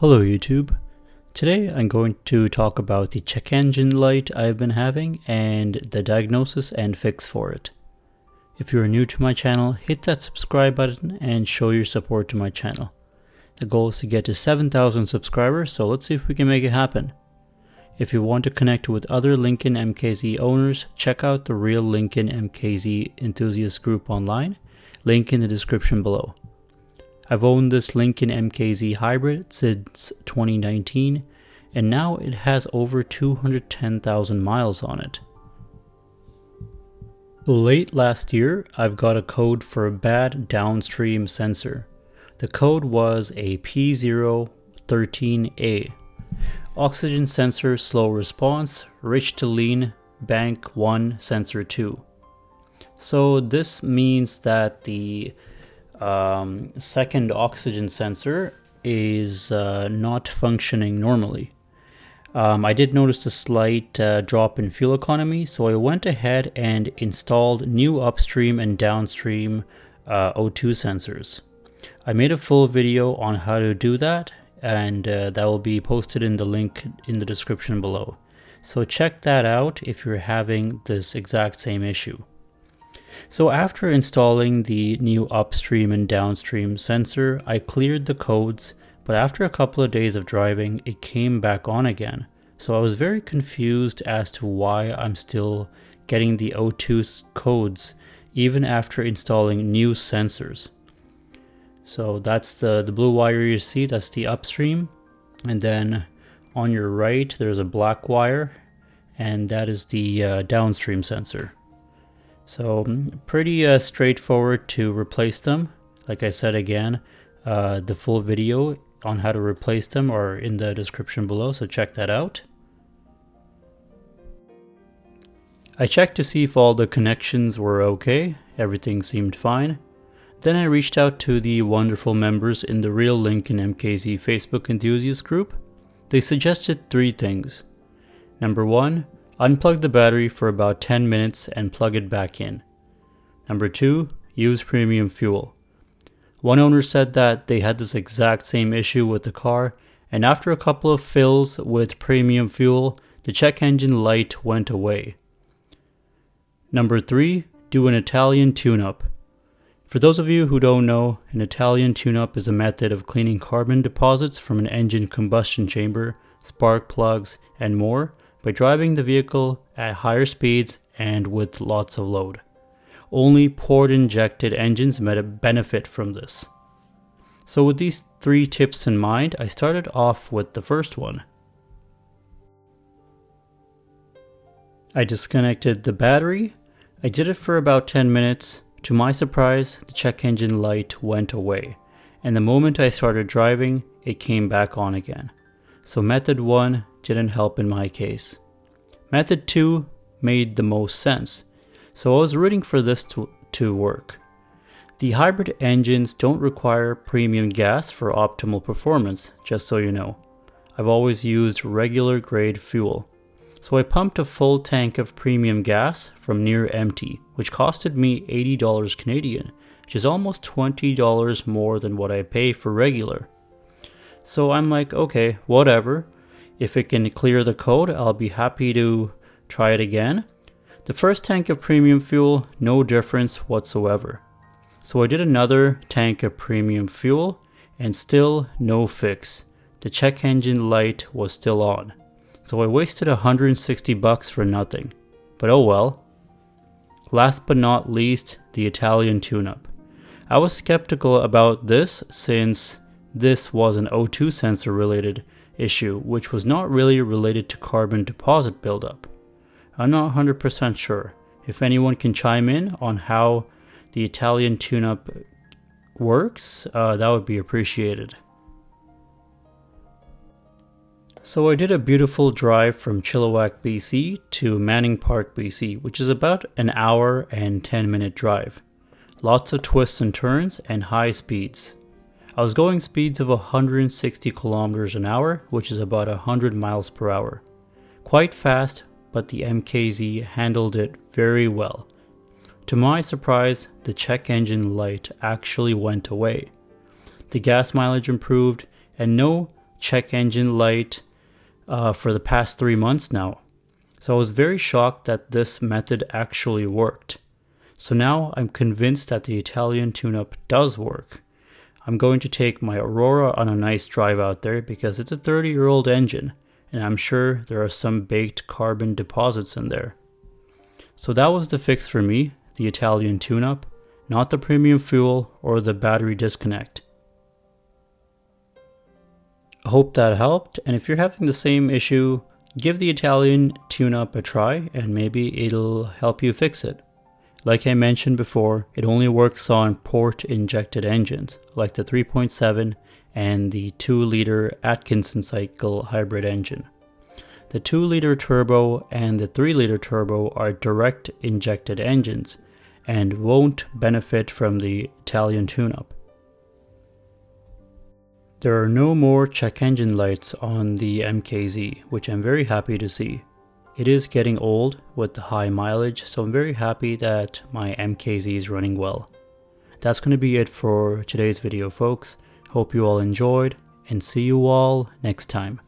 Hello YouTube. Today I'm going to talk about the check engine light I've been having and the diagnosis and fix for it. If you're new to my channel, hit that subscribe button and show your support to my channel. The goal is to get to 7,000 subscribers, so let's see if we can make it happen. If you want to connect with other Lincoln MKZ owners, check out the Real Lincoln MKZ Enthusiast group online, link in the description below. I've owned this Lincoln MKZ hybrid since 2019, and now it has over 210,000 miles on it. Late last year, I've got a code for a bad downstream sensor. The code was a P013A. Oxygen sensor slow response, rich to lean, bank 1 sensor 2. So this means that the second oxygen sensor is not functioning normally. I did notice a slight drop in fuel economy, so I went ahead and installed new upstream and downstream O2 sensors. I made a full video on how to do that, and that will be posted in the link in the description below. So check that out if you're having this exact same issue. So after installing the new upstream and downstream sensor, I cleared the codes, but after a couple of days of driving, it came back on again. So I was very confused as to why I'm still getting the O2 codes even after installing new sensors. So that's the blue wire you see, that's the upstream. And then on your right, there's a black wire, and that is the downstream sensor. So pretty straightforward to replace them. Like I said again, the full video on how to replace them are in the description below, so check that out. I checked to see if all the connections were okay. Everything seemed fine. Then I reached out to the wonderful members in the Real Lincoln MKZ Facebook enthusiast group. They suggested 3 things. Number 1, unplug the battery for about 10 minutes and plug it back in. Number 2, use premium fuel. One owner said that they had this exact same issue with the car, and after a couple of fills with premium fuel, the check engine light went away. Number 3, do an Italian tune-up. For those of you who don't know, an Italian tune-up is a method of cleaning carbon deposits from an engine combustion chamber, spark plugs, and more by driving the vehicle at higher speeds and with lots of load. Only port-injected engines benefit from this. So with these 3 tips in mind, I started off with the first one. I disconnected the battery. I did it for about 10 minutes. To my surprise, the check engine light went away, and the moment I started driving, it came back on again. So method 1 didn't help in my case. Method 2 made the most sense, so I was rooting for this to work. The hybrid engines don't require premium gas for optimal performance, just so you know. I've always used regular grade fuel. So I pumped a full tank of premium gas from near empty, which costed me $80 Canadian, which is almost $20 more than what I pay for regular. So I'm like, okay, whatever. If it can clear the code, I'll be happy to try it again. The first tank of premium fuel, no difference whatsoever. So I did another tank of premium fuel, and still no fix. The check engine light was still on. So I wasted $160 for nothing. But oh well. Last but not least, the Italian tune-up. I was skeptical about this since this was an O2 sensor related issue, which was not really related to carbon deposit buildup. I'm not 100% sure. If anyone can chime in on how the Italian tune-up works, that would be appreciated. So I did a beautiful drive from Chilliwack, BC to Manning Park, BC, which is about an hour and 10-minute drive. Lots of twists and turns and high speeds. I was going speeds of 160 kilometers an hour, which is about 100 miles per hour. Quite fast, but the MKZ handled it very well. To my surprise, the check engine light actually went away. The gas mileage improved, and no check engine light for the past 3 months now. So I was very shocked that this method actually worked. So now I'm convinced that the Italian tune-up does work. I'm going to take my Aurora on a nice drive out there because it's a 30-year-old engine, and I'm sure there are some baked carbon deposits in there. So that was the fix for me, the Italian tune-up, not the premium fuel or the battery disconnect. I hope that helped, and if you're having the same issue, give the Italian tune-up a try and maybe it'll help you fix it. Like I mentioned before, it only works on port-injected engines, like the 3.7 and the 2-liter Atkinson cycle hybrid engine. The 2-liter turbo and the 3-liter turbo are direct injected engines and won't benefit from the Italian tune-up. There are no more check engine lights on the MKZ, which I'm very happy to see. It is getting old with the high mileage, so I'm very happy that my MKZ is running well. That's going to be it for today's video, folks. Hope you all enjoyed, and see you all next time.